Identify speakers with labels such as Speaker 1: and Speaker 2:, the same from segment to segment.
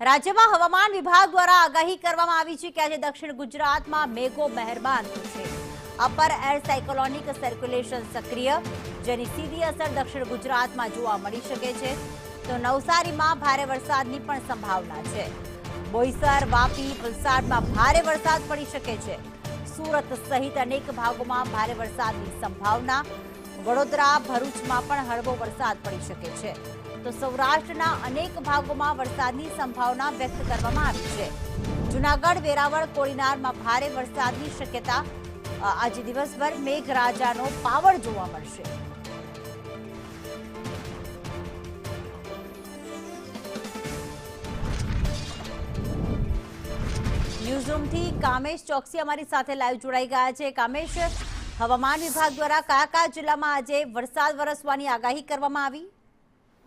Speaker 1: રાજ્યમાં હવામાન વિભાગ દ્વારા આગાહી કરવામાં આવી છે કે આજે દક્ષિણ ગુજરાતમાં મેઘો મહેરબાન થશે। અપર એર સાયક્લોનિક સર્ક્યુલેશન સક્રિય, જેની સીધી અસર દક્ષિણ ગુજરાતમાં જોવા મળી શકે છે। તો નવસારીમાં ભારે વરસાદની પણ સંભાવના છે। બોઈસર, વાપી, વલસાડમાં ભારે વરસાદ પડી શકે છે। સુરત સહિત અનેક ભાગોમાં ભારે વરસાદની સંભાવના। વડોદરા, ભરૂચમાં પણ હળવો વરસાદ પડી શકે છે। તો સૌરાષ્ટ્રના અનેક ભાગોમાં વરસાદની સંભાવના વ્યક્ત કરવામાં આવી છે। જૂનાગઢ, વેરાવળ, કોડીનારમાં ભારે વરસાદની શક્યતા। આજે દિવસભર મેઘરાજાનો પાવર જોવા મળશે। ન્યૂઝરૂમથી કામેશ ચોકસી અમારી સાથે લાઈવ જોડાઈ ગયા છે। કામેશ, હવામાન વિભાગ દ્વારા કયા કયા જિલ્લામાં આજે વરસાદ વરસવાની આગાહી કરવામાં આવી?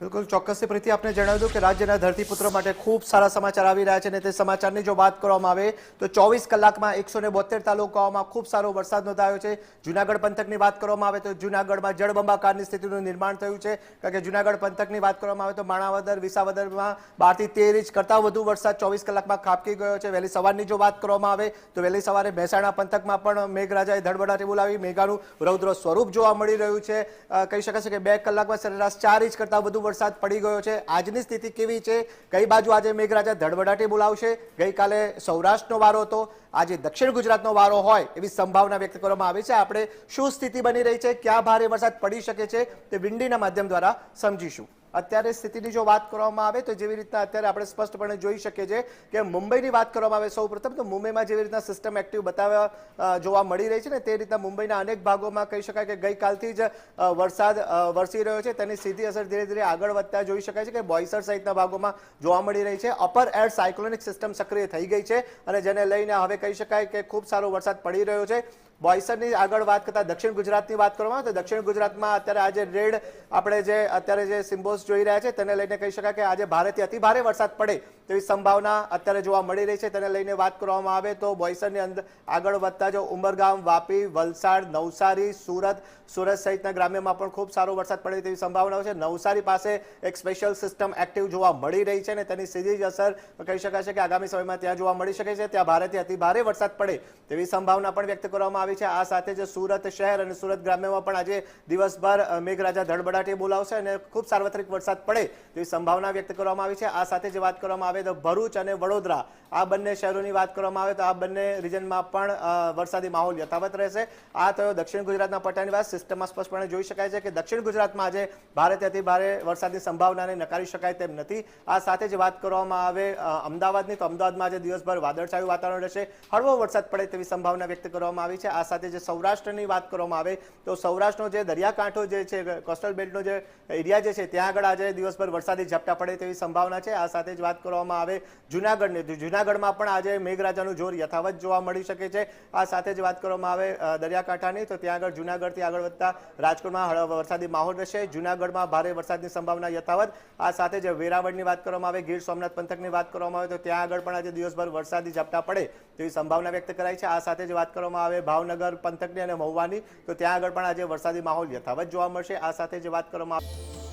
Speaker 2: બિલકુલ ચોક્કસથી પ્રીતિ આપને જણાવી દઉં કે રાજ્યના ધરતીપુત્રો માટે ખૂબ સારા સમાચાર આવી રહ્યા છે અને તે સમાચારની જો વાત કરવામાં આવે તો 24 કલાકમાં 172 તાલુકાઓમાં ખૂબ સારો વરસાદ નોંધાયો છે। જૂનાગઢ પંથકની વાત કરવામાં આવે તો જૂનાગઢમાં જળબંબાકારની સ્થિતિનું નિર્માણ થયું છે, કારણ કે જૂનાગઢ પંથકની વાત કરવામાં આવે તો માણાવદર, વિસાવદરમાં 12 થી 13 ઇંચ કરતાં વધુ વરસાદ 24 કલાકમાં ખાબકી ગયો છે। વહેલી સવારની જો વાત કરવામાં આવે તો વહેલી સવારે મહેસાણા પંથકમાં પણ મેઘરાજાએ ધડબડાટી બોલાવી મેઘાનું રૌદ્ર સ્વરૂપ જોવા મળી રહ્યું છે। કહી શકાશે કે 2 કલાકમાં સરેરાશ 4 ઇંચ કરતાં વધુ વરસાદ પડી ગયો છે। આજની સ્થિતિ કેવી છે, કઈ બાજુ આજે મેઘરાજા ધડબડાટી બોલાવશે? ગઈકાલે સૌરાષ્ટ્રનો વારો હતો, આજે દક્ષિણ ગુજરાતનો વારો હોય એવી સંભાવના વ્યક્ત કરવામાં આવી છે। આપણે શું સ્થિતિ બની રહી છે, ક્યાં ભારે વરસાદ પડી શકે છે તે વિંડીના માધ્યમ દ્વારા સમજીશું। અત્યારે સ્થિતિની જો વાત કરવામાં આવે તો જેવી રીતના અત્યારે આપણે સ્પષ્ટપણે જોઈ શકીએ છીએ કે મુંબઈની વાત કરવામાં આવે સૌપ્રથમ તો મુંબઈમાં જેવી રીતના સિસ્ટમ એક્ટિવ બતાવવા જોવા મળી રહી છે ને તે રીતના મુંબઈના અનેક ભાગોમાં કહી શકાય કે ગઈકાલથી જ વરસાદ વરસી રહ્યો છે। તેની સીધી અસર ધીરે ધીરે આગળ વધતા જોઈ શકાય છે કે બોઈસર સહિતના ભાગોમાં જોવા મળી રહી છે। અપર એર સાયક્લોનિક સિસ્ટમ સક્રિય થઈ ગઈ છે અને જેને લઈને હવે કહી શકાય કે ખૂબ સારો વરસાદ પડી રહ્યો છે। બોઈસરની આગળ વાત કરતા દક્ષિણ ગુજરાતની વાત કરવામાં આવે તો દક્ષિણ ગુજરાતમાં અત્યારે આજે રેડ આપણે જે અત્યારે જે સિમ્બોલ્સ જોઈ રહ્યા છે તેને લઈને કહી શકાય કે આજે ભારેથી અતિ ભારે વરસાદ પડે તેવી સંભાવના અત્યારે જોવા મળી રહી છે। તેને લઈને વાત કરવામાં આવે તો બોઈસરની અંદર આગળ વધતા જો ઉમરગામ, વાપી, વલસાડ, નવસારી, સુરત સહિતના ગ્રામ્યમાં પણ ખૂબ સારો વરસાદ પડે તેવી સંભાવનાઓ છે। નવસારી પાસે એક સ્પેશિયલ સિસ્ટમ એક્ટિવ જોવા મળી રહી છે અને તેની સીધી જ અસર કહી શકાય છે કે આગામી સમયમાં ત્યાં જોવા મળી શકે છે। ત્યાં ભારેથી અતિ ભારે વરસાદ પડે તેવી સંભાવના પણ વ્યક્ત કરવામાં આવી છે। આ સાથે જ સુરત શહેર અને સુરત ગ્રામ્યમાં પણ આજે દિવસભર મેઘરાજા ધડબડાટી બોલાવશે અને ખૂબ સાર્વત્રિક વરસાદ પડે તેવી સંભાવના વ્યક્ત કરવામાં આવી છે। આ સાથે જે વાત કરવામાં આવે તો ભરૂચ અને વડોદરા આ બંને શહેરોની વાત કરવામાં આવે તો આ બંને રિજનમાં પણ વરસાદી માહોલ યથાવત રહેશે। આ તો દક્ષિણ ગુજરાતના પટ્ટાની વાત સિસ્ટમમાં સ્પષ્ટપણે જોઈ શકાય છે કે દક્ષિણ ગુજરાતમાં આજે ભારેથી અતિ ભારે વરસાદની સંભાવનાને નકારી શકાય તેમ નથી। આ સાથે જે વાત કરવામાં આવે અમદાવાદની તો અમદાવાદમાં આજે દિવસભર વાદળછાયું વાતાવરણ રહેશે, હળવો વરસાદ પડે તેવી સંભાવના વ્યક્ત કરવામાં આવી છે। આ સાથે જે સૌરાષ્ટ્રની વાત કરવામાં આવે તો સૌરાષ્ટ્રનો જે દરિયાકાંઠો જે છે કોસ્ટલ બેલ્ટનો જે એરિયા જે છે ત્યાં આગળ આજે દિવસભર વરસાદી ઝાપટા પડે તેવી સંભાવના છે। આ સાથે જ વાત કરવામાં આવે જૂનાગઢની તો જૂનાગઢમાં પણ આજે મેઘરાજાનું જોર યથાવત જોવા મળી શકે છે। આ સાથે જ વાત કરવામાં આવે દરિયાકાંઠાની તો ત્યાં આગળ જૂનાગઢથી આગળ વધતા રાજકોટમાં વરસાદી માહોલ રહેશે। જૂનાગઢમાં ભારે વરસાદની સંભાવના યથાવત। આ સાથે જ વેરાવળની વાત કરવામાં આવે, ગીર સોમનાથ પંથકની વાત કરવામાં આવે તો ત્યાં આગળ પણ આજે દિવસભર વરસાદી ઝાપટા પડે તેવી સંભાવના વ્યક્ત કરાઈ છે। આ સાથે જ વાત કરવામાં આવે ભાવનગર પંથકની અને મહુવાની તો ત્યાં આગળ પણ આજે વરસાદી માહોલ યથાવત જોવા મળશે। આ સાથે જે વાત કરવામાં આવે